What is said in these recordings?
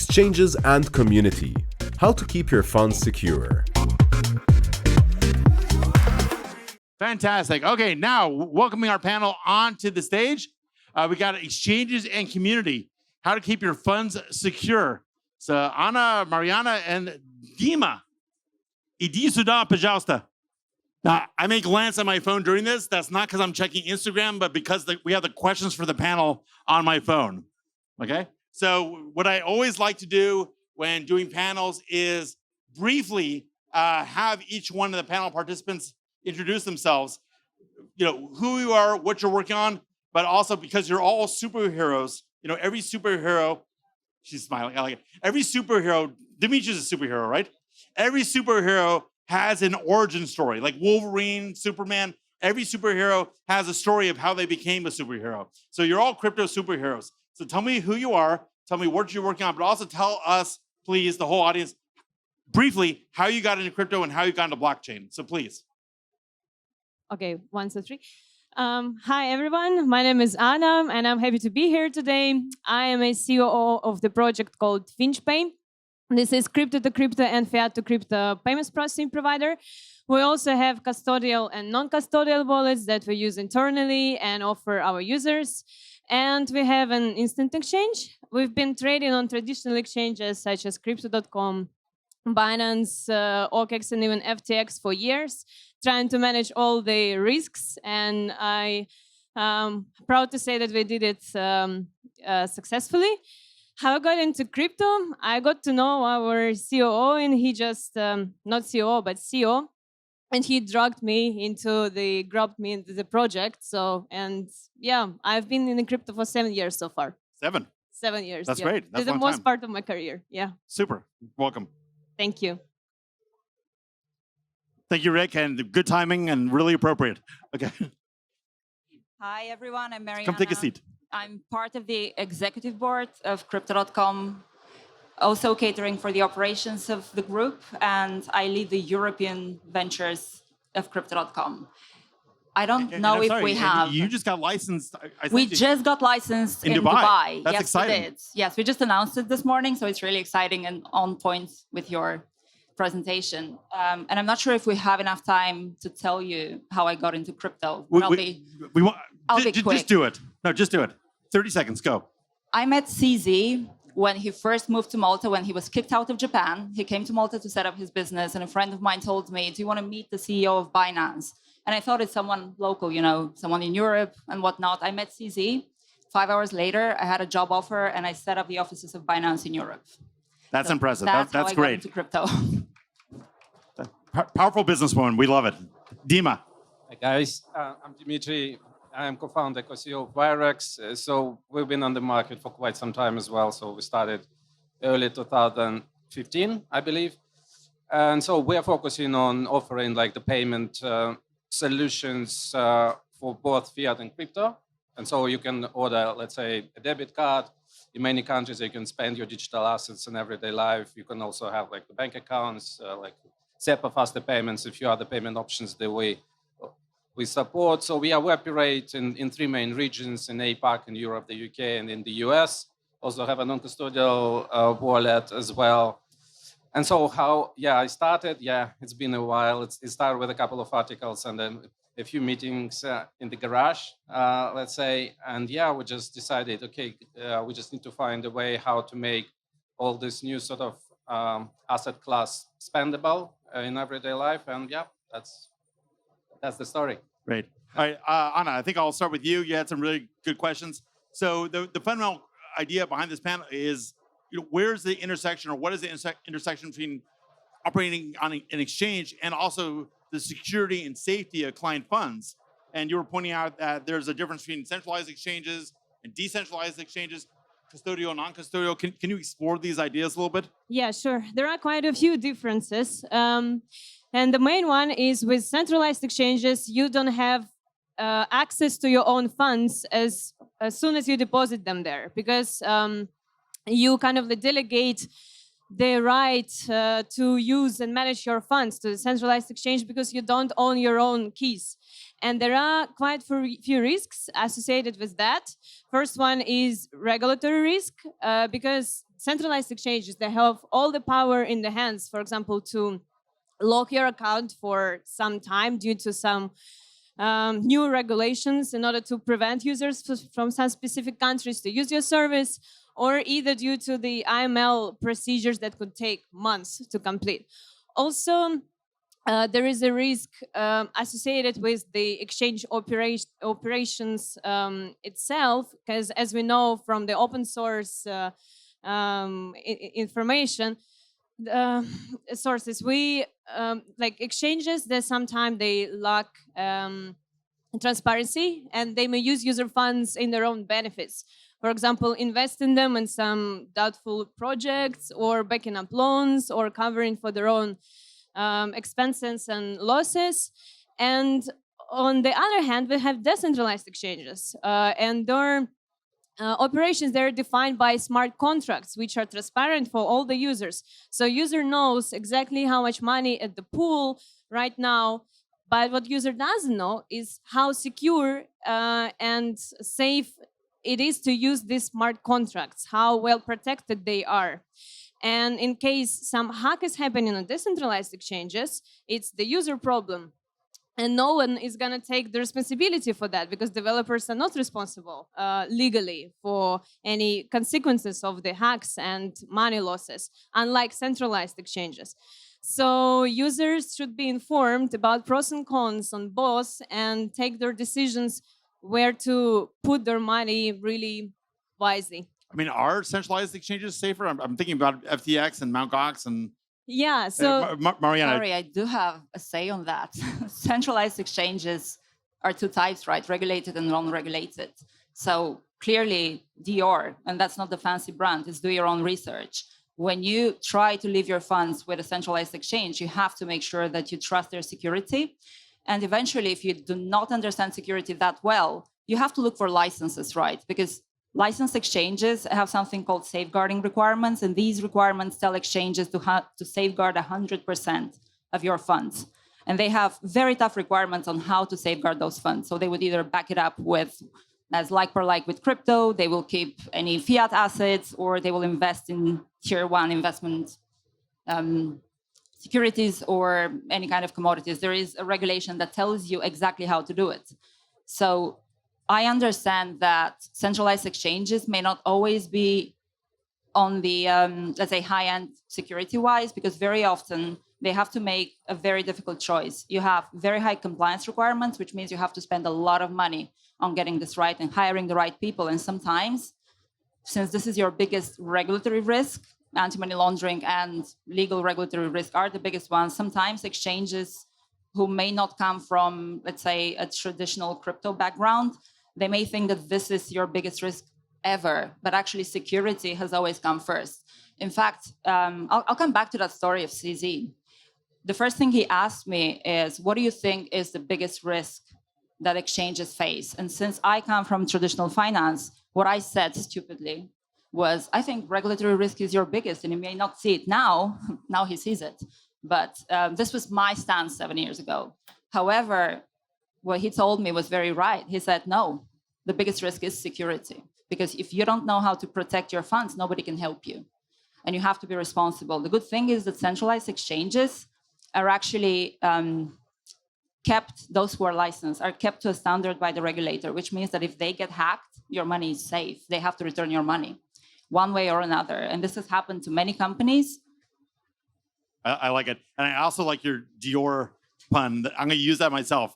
exchanges and community. How to keep your funds secure. Fantastic. Okay, now welcoming our panel onto the stage. We got exchanges and community. How to keep your funds secure. So Anna, Mariana, and Dima. Иди сюда, пожалуйста. Now, I may glance at my phone during this. That's not because I'm checking Instagram, but because we have the questions for the panel on my phone. Okay? So what I always like to do when doing panels is briefly have each one of the panel participants introduce themselves, who you are, what you're working on, but also because you're all superheroes, every superhero, she's smiling, I like it. Every superhero, Dmitry's a superhero, right? Every superhero has an origin story, like Wolverine, Superman. Every superhero has a story of how they became a superhero. So you're all crypto superheroes. So tell me who you are, tell me what you're working on, but also tell us, please, the whole audience, briefly, how you got into crypto and how you got into blockchain. So please. Okay, 1, 2, 3. Hi, everyone. My name is Anna, and I'm happy to be here today. I am a COO of the project called FinchPay. This is crypto-to-crypto and fiat-to-crypto payments processing provider. We also have custodial and non-custodial wallets that we use internally and offer our users. And we have an instant exchange. We've been trading on traditional exchanges such as Crypto.com, Binance, OKEx, and even FTX for years, trying to manage all the risks. And I'm proud to say that we did it successfully. How I got into crypto, I got to know our COO, and he just, not COO, but CEO, and he grabbed me into the project. So, and yeah, I've been in crypto for 7 years so far. 7 years. That's yeah. great. That's the most part of my career. Yeah. Super. Welcome. Thank you. Thank you, Rick, and good timing and really appropriate. Okay. Hi, everyone. I'm Mariana. Come take a seat. I'm part of the executive board of Crypto.com, also catering for the operations of the group, and I lead the European ventures of Crypto.com. I don't know if we have. You just got licensed. We just got licensed in Dubai. That's yes, exciting. We did. Yes, we just announced it this morning, so it's really exciting and on point with your presentation. And I'm not sure if we have enough time to tell you how I got into crypto. I'll be quick. Just do it. No, just do it. 30 seconds, go. I met CZ when he first moved to Malta, when he was kicked out of Japan. He came to Malta to set up his business, and a friend of mine told me, do you want to meet the CEO of Binance? And I thought it's someone local, someone in Europe and whatnot. I met CZ. 5 hours later, I had a job offer, and I set up the offices of Binance in Europe. That's impressive. That's great. Got into crypto. Powerful businesswoman. We love it. Dima. Hi, guys. I'm Dmitry. I'm co-founder, co-CEO of Wirex. So we've been on the market for quite some time as well. So we started early 2015, I believe. And so we are focusing on offering like the payment solutions for both fiat and crypto. And so you can order, let's say, a debit card. In many countries, you can spend your digital assets in everyday life. You can also have like the bank accounts, like SEPA, faster payments, a few other payment options that we support. So we operate in 3 main regions, in APAC, in Europe, the UK, and in the US. Also have a non-custodial wallet as well. And so how, I started, it's been a while. It started with a couple of articles and then a few meetings in the garage, let's say. And we just decided, okay, we just need to find a way how to make all this new sort of asset class spendable in everyday life. And that's the story. Great. All right, Anna, I think I'll start with you. You had some really good questions. So the fundamental idea behind this panel is, where's the intersection, or what is the intersection between operating on an exchange and also the security and safety of client funds? And you were pointing out that there's a difference between centralized exchanges and decentralized exchanges, custodial, non-custodial. Can you explore these ideas a little bit? Yeah, sure. There are quite a few differences. And the main one is with centralized exchanges, you don't have access to your own funds as soon as you deposit them there, because you kind of delegate the right to use and manage your funds to the centralized exchange because you don't own your own keys. And there are quite few risks associated with that. First one is regulatory risk, because centralized exchanges, they have all the power in the hands, for example, to lock your account for some time due to some new regulations in order to prevent users from some specific countries to use your service, or either due to the IML procedures that could take months to complete. Also, there is a risk associated with the exchange operations itself, because as we know from the open source information, sources, we like exchanges that sometimes they lack transparency, and they may use user funds in their own benefits. For example, invest in them in some doubtful projects, or backing up loans, or covering for their own expenses and losses. And on the other hand, we have decentralized exchanges, and their operations, they're defined by smart contracts, which are transparent for all the users. So user knows exactly how much money at the pool right now, but what user doesn't know is how secure and safe it is to use these smart contracts, how well protected they are. And in case some hack is happening on decentralized exchanges, it's the user problem. And no one is going to take the responsibility for that, because developers are not responsible legally for any consequences of the hacks and money losses, unlike centralized exchanges. So users should be informed about pros and cons on both and take their decisions where to put their money really wisely. I mean, are centralized exchanges safer? I'm thinking about FTX and Mt. Gox and Yeah, so Mariana. Sorry, I do have a say on that. Centralized exchanges are two types, right? Regulated and non-regulated. So clearly, Dior, and that's not the fancy brand, is do your own research. When you try to leave your funds with a centralized exchange, you have to make sure that you trust their security. And eventually, if you do not understand security that well, you have to look for licenses, right? Because licensed exchanges have something called safeguarding requirements, and these requirements tell exchanges to safeguard 100% of your funds. And they have very tough requirements on how to safeguard those funds. So they would either back it up with, as like per like with crypto, they will keep any fiat assets, or they will invest in tier one investment securities or any kind of commodities. There is a regulation that tells you exactly how to do it. So I understand that centralized exchanges may not always be on the, let's say, high-end security-wise, because very often they have to make a very difficult choice. You have very high compliance requirements, which means you have to spend a lot of money on getting this right and hiring the right people. And sometimes, since this is your biggest regulatory risk, anti-money laundering and legal regulatory risk are the biggest ones, sometimes exchanges who may not come from, let's say, a traditional crypto background, they may think that this is your biggest risk ever, but actually security has always come first. In fact, I'll come back to that story of CZ. The first thing he asked me is, what do you think is the biggest risk that exchanges face? And since I come from traditional finance, what I said stupidly was, I think regulatory risk is your biggest, and you may not see it now. Now he sees it. But this was my stance 7 years ago. However, what he told me was very right. He said, no, the biggest risk is security. Because if you don't know how to protect your funds, nobody can help you. And you have to be responsible. The good thing is that centralized exchanges are actually kept, those who are licensed, are kept to a standard by the regulator, which means that if they get hacked, your money is safe. They have to return your money one way or another. And this has happened to many companies. I like it. And I also like your Dior pun. I'm going to use that myself.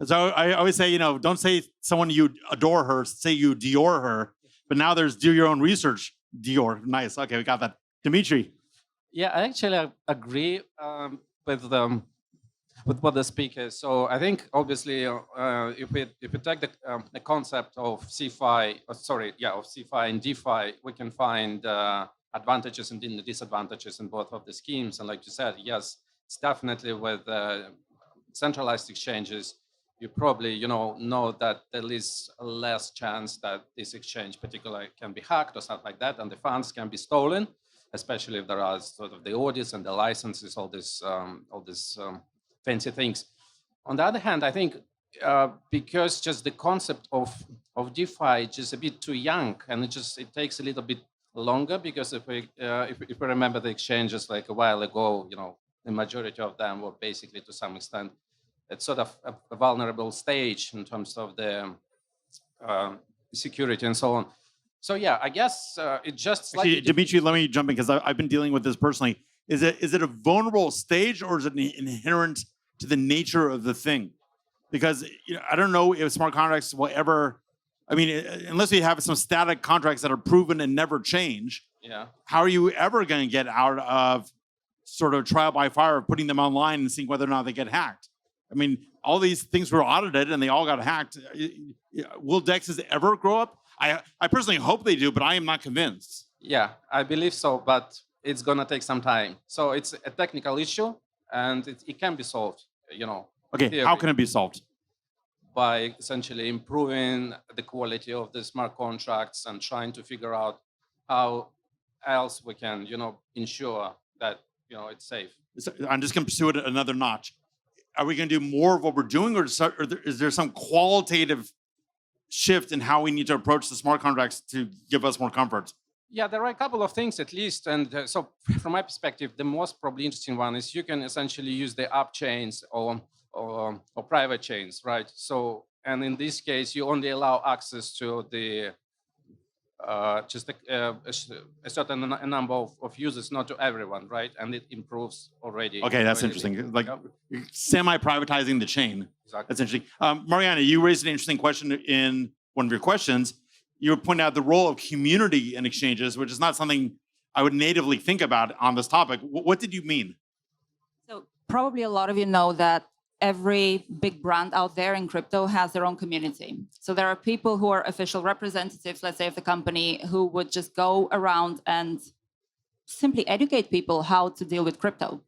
So I always say, don't say someone you adore her, say you Dior her. But now there's do your own research, Dior. Nice. Okay, we got that. Dmitry. Yeah, I actually agree with what the speaker is. So I think obviously if we take the concept of CeFi, of CeFi and DeFi, we can find advantages and disadvantages in both of the schemes. And like you said, yes, it's definitely with centralized exchanges, you probably know that there is less chance that this exchange particularly can be hacked or something like that, and the funds can be stolen. especially if there are sort of the audits and the licenses, all this fancy things. On the other hand, I think because just the concept of DeFi is just a bit too young, and it takes a little bit longer, because if we remember the exchanges like a while ago, the majority of them were basically, to some extent, it's sort of a vulnerable stage in terms of the security and so on. So yeah, I guess it just Actually, Dmitry, let me jump in, because I've been dealing with this personally. Is it a vulnerable stage, or is it inherent to the nature of the thing? Because I don't know if smart contracts will ever, unless we have some static contracts that are proven and never change. Yeah. How are you ever going to get out of sort of trial by fire of putting them online and seeing whether or not they get hacked? All these things were audited and they all got hacked. Will DEXs ever grow up? I personally hope they do, but I am not convinced. Yeah, I believe so, but it's going to take some time. So it's a technical issue, and it can be solved, Okay, theory. How can it be solved? By essentially improving the quality of the smart contracts and trying to figure out how else we can, ensure that, it's safe. I'm just going to pursue it another notch. Are we going to do more of what we're doing, or is there some qualitative shift in how we need to approach the smart contracts to give us more comfort? Yeah, there are a couple of things at least. And so from my perspective, the most probably interesting one is you can essentially use the app chains or private chains, right? So, and in this case, you only allow access to the just a certain number of users, not to everyone, right? And it improves already. Okay, that's interesting. Like semi-privatizing the chain. Exactly. That's interesting. Mariana, you raised an interesting question in one of your questions. You were pointing out the role of community in exchanges, which is not something I would natively think about on this topic. What did you mean? So probably a lot of you know that every big brand out there in crypto has their own community. So there are people who are official representatives, let's say, of the company, who would just go around and simply educate people how to deal with crypto.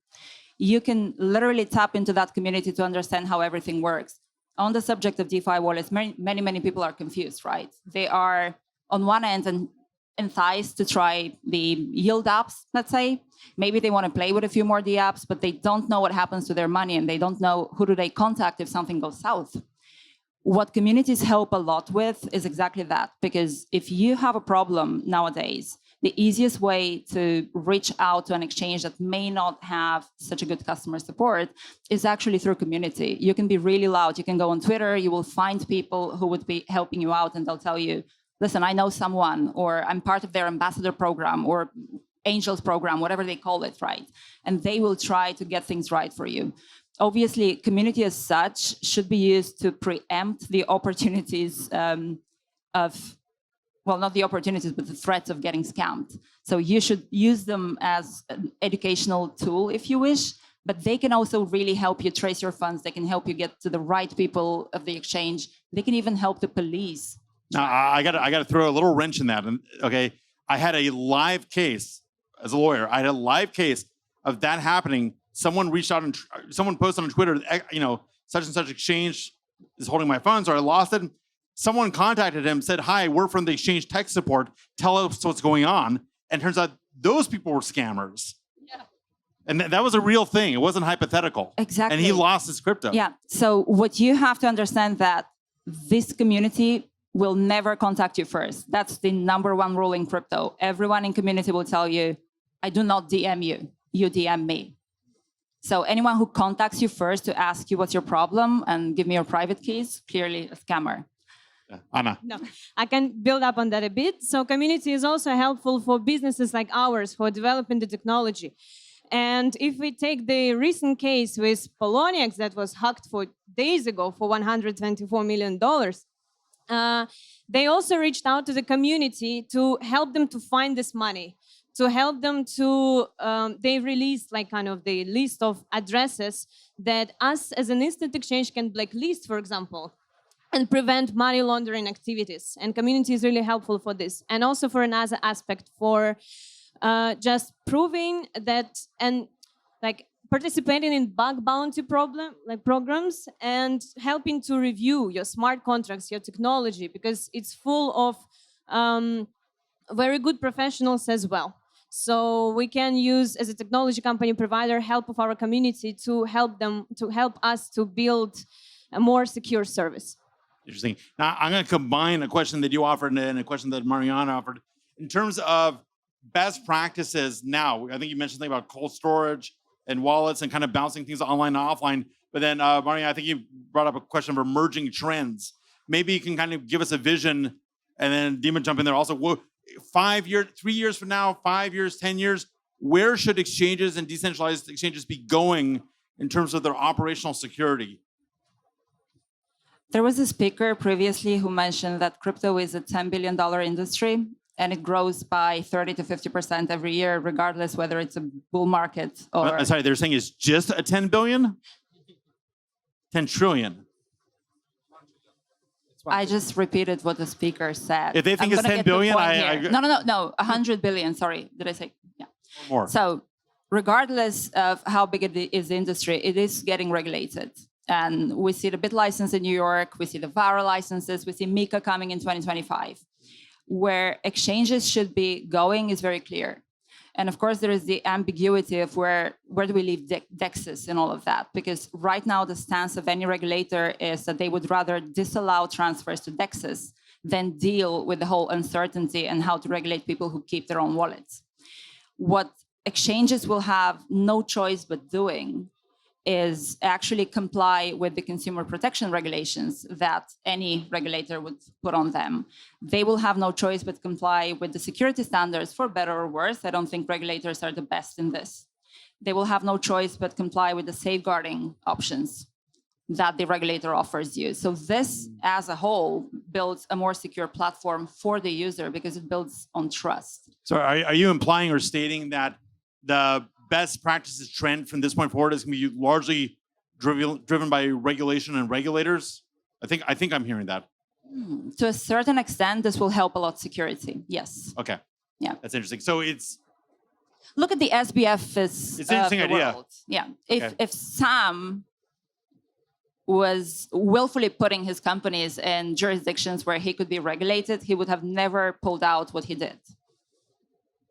You can literally tap into that community to understand how everything works. On the subject of DeFi wallets, many people are confused, right? They are on one end enticed to try the yield apps, let's say. Maybe they want to play with a few more D apps, but they don't know what happens to their money, and they don't know who do they contact if something goes south. What communities help a lot with is exactly that, because if you have a problem nowadays, the easiest way to reach out to an exchange that may not have such a good customer support is actually through community. You can be really loud. You can go on Twitter. You will find people who would be helping you out, and they'll tell you, listen, I know someone, or I'm part of their ambassador program or angels program, whatever they call it, right? And they will try to get things right for you. Obviously, community as such should be used to preempt the opportunities not the opportunities, but the threats of getting scammed. So you should use them as an educational tool, if you wish, but they can also really help you trace your funds. They can help you get to the right people of the exchange. They can even help the police. Now, I got to throw a little wrench in that. Okay, I had a live case as a lawyer. I had a live case of that happening. Someone reached out and someone posted on Twitter, such and such exchange is holding my funds, or I lost it. Someone contacted him, said, "Hi, we're from the exchange tech support. Tell us what's going on." And turns out those people were scammers. Yeah. And that was a real thing. It wasn't hypothetical. Exactly. And he lost his crypto. Yeah. So what you have to understand that this community will never contact you first. That's the number one rule in crypto. Everyone in community will tell you, I do not DM you. You DM me. So anyone who contacts you first to ask you what's your problem and give me your private keys, clearly a scammer. Anna. No, I can build up on that a bit. So community is also helpful for businesses like ours who are developing the technology. And if we take the recent case with Poloniex that was hacked 4 days ago for $124 million, they also reached out to the community to help them to find this money, to help them to, they released like kind of the list of addresses that us as an instant exchange can blacklist, for example, and prevent money laundering activities. And community is really helpful for this. And also for another aspect, for just proving that and like participating in bug bounty programs and helping to review your smart contracts, your technology, because it's full of very good professionals as well. So we can use, as a technology company provider, help of our community to help us to build a more secure service. Interesting. Now, I'm going to combine a question that you offered and a question that Mariana offered. In terms of best practices now, I think you mentioned something about cold storage and wallets and kind of bouncing things online and offline. But then, Mariana, I think you brought up a question of emerging trends. Maybe you can kind of give us a vision, and then Dima jump in there also. 5 years, 3 years from now, 5 years, 10 years, where should exchanges and decentralized exchanges be going in terms of their operational security? There was a speaker previously who mentioned that crypto is a $10 billion industry and it grows by 30 to 50% every year, regardless whether it's a bull market or... Sorry, they're saying it's just a 10 billion? 10 trillion. I just repeated what the speaker said. If they think it's 10 billion, No, 100 billion, sorry. Did I say? Yeah. More. So regardless of how big it is the industry, it is getting regulated. And we see the bit license in New York, we see the VARA licenses, we see MiCA coming in 2025. Where exchanges should be going is very clear. And of course, there is the ambiguity of where do we leave DEXs and all of that? Because right now, the stance of any regulator is that they would rather disallow transfers to DEXs than deal with the whole uncertainty and how to regulate people who keep their own wallets. What exchanges will have no choice but doing is actually comply with the consumer protection regulations that any regulator would put on them. They will have no choice but comply with the security standards, for better or worse. I don't think regulators are the best in this. They will have no choice but comply with the safeguarding options that the regulator offers you. So this, as a whole, builds a more secure platform for the user because it builds on trust. So are you implying or stating that the best practices trend from this point forward is going to be largely driven by regulation and regulators? I think I'm hearing that. To a certain extent, this will help a lot security. Yes. Okay. Yeah. That's interesting. So look at the SBF. It's an interesting idea. World. Yeah. If Sam was willfully putting his companies in jurisdictions where he could be regulated, he would have never pulled out what he did.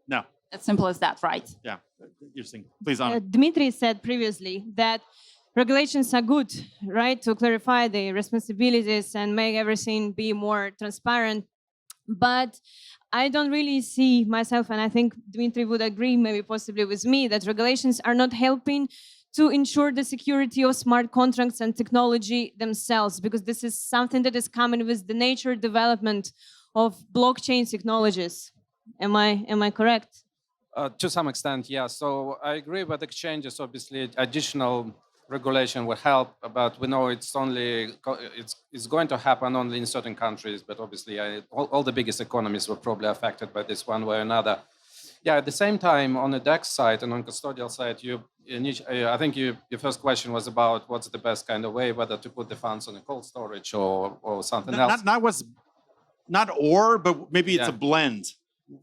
No. As simple as that, right? Yeah. Interesting. Please, Anna. Dmitry said previously that regulations are good, right, to clarify the responsibilities and make everything be more transparent. But I don't really see myself, and I think Dmitry would agree, maybe possibly with me, that regulations are not helping to ensure the security of smart contracts and technology themselves, because this is something that is coming with the nature development of blockchain technologies. Am I correct? To some extent, yeah. So I agree with exchanges. Obviously, additional regulation will help, but we know it's going to happen only in certain countries. But obviously, all the biggest economies were probably affected by this one way or another. Yeah. At the same time, on the DEX side and on custodial side, I think your first question was about what's the best kind of way, whether to put the funds on a cold storage or something else. But maybe it's a blend.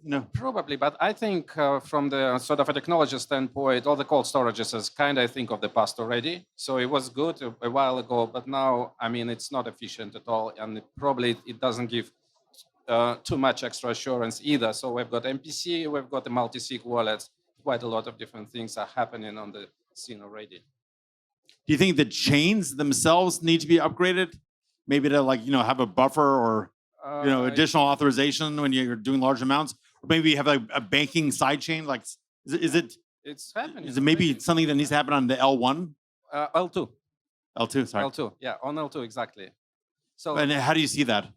No, probably, but I think from the sort of a technology standpoint, all the cold storages is kind of, I think, of the past already. So it was good a while ago, but now, I mean, it's not efficient at all, and it doesn't give too much extra assurance either. So we've got MPC, we've got the multi-sig wallets. Quite a lot of different things are happening on the scene already. Do you think the chains themselves need to be upgraded? Maybe to have a buffer or additional authorization when you're doing large amounts, or maybe you have a banking side chain. Like, It's happening. Is it maybe something that needs to happen on the L1? L2. L2, sorry. L2, yeah, on L2 exactly. So, and how do you see that?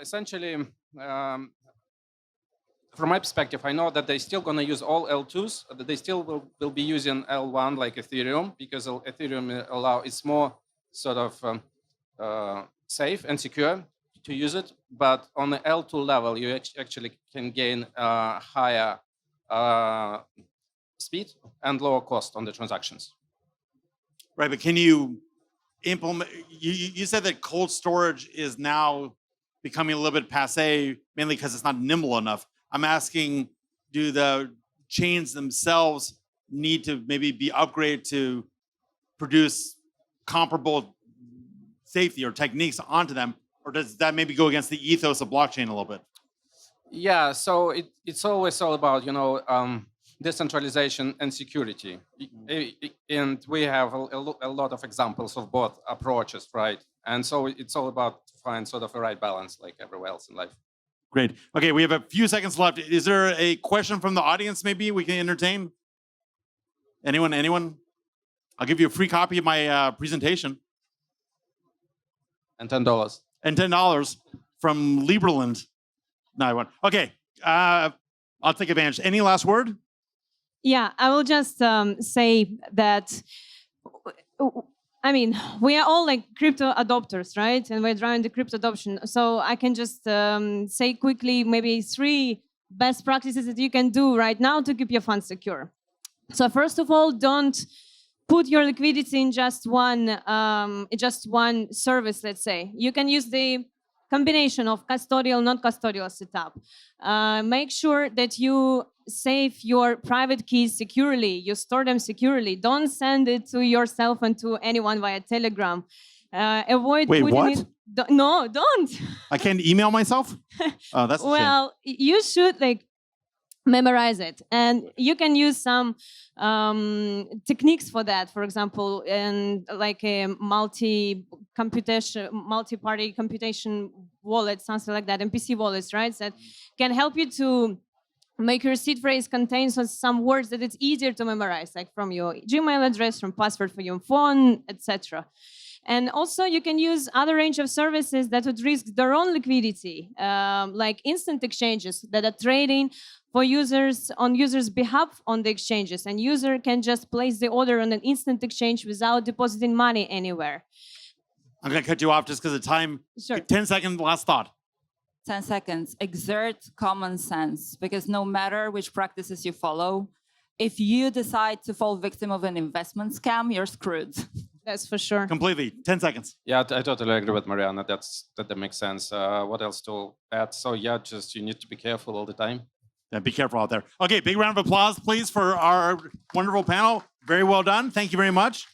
Essentially, from my perspective, I know that they're still going to use all L2s. That they still will be using L1 like Ethereum, because Ethereum it's more sort of safe and secure to use it, but on the L2 level, you actually can gain higher speed and lower cost on the transactions. Right, but can you implement? You said that cold storage is now becoming a little bit passé, mainly because it's not nimble enough. I'm asking, do the chains themselves need to maybe be upgraded to produce comparable safety or techniques onto them, or does that maybe go against the ethos of blockchain a little bit? Yeah, so it's always all about, decentralization and security. And we have a lot of examples of both approaches, right? And so it's all about to find sort of a right balance like everywhere else in life. Great. Okay, we have a few seconds left. Is there a question from the audience maybe we can entertain? Anyone? I'll give you a free copy of my presentation. And $10. And $10 from Lieberland. No, I won't. Okay, I'll take advantage. Any last word? Yeah, I will just say that, I mean, we are all like crypto adopters, right? And we're driving the crypto adoption. So I can just say quickly maybe 3 best practices that you can do right now to keep your funds secure. So first of all, don't put your liquidity in just one service, let's say. You can use the combination of custodial, non-custodial setup. Make sure that you save your private keys securely, you store them securely. Don't send it to yourself and to anyone via Telegram. Avoid Wait, putting what? it... No, don't. I can't email myself? Oh, that's a shame. Well, you should memorize it, and you can use some techniques for that. For example, and like a multi-party computation wallet, something like that, MPC wallets, right? That can help you to make your seed phrase contain some words that it's easier to memorize, like from your Gmail address, from password for your phone, etc. And also, you can use other range of services that would risk their own liquidity, like instant exchanges that are trading for users on users' behalf on the exchanges, and user can just place the order on an instant exchange without depositing money anywhere. I'm going to cut you off just because of time. Sure. 10 seconds, last thought. 10 seconds. Exert common sense, because no matter which practices you follow, if you decide to fall victim of an investment scam, you're screwed. That's for sure. Completely. 10 seconds. Yeah, I totally agree with Mariana. That makes sense. What else to add? So yeah, just you need to be careful all the time. Yeah, be careful out there. Okay, big round of applause, please, for our wonderful panel. Very well done. Thank you very much.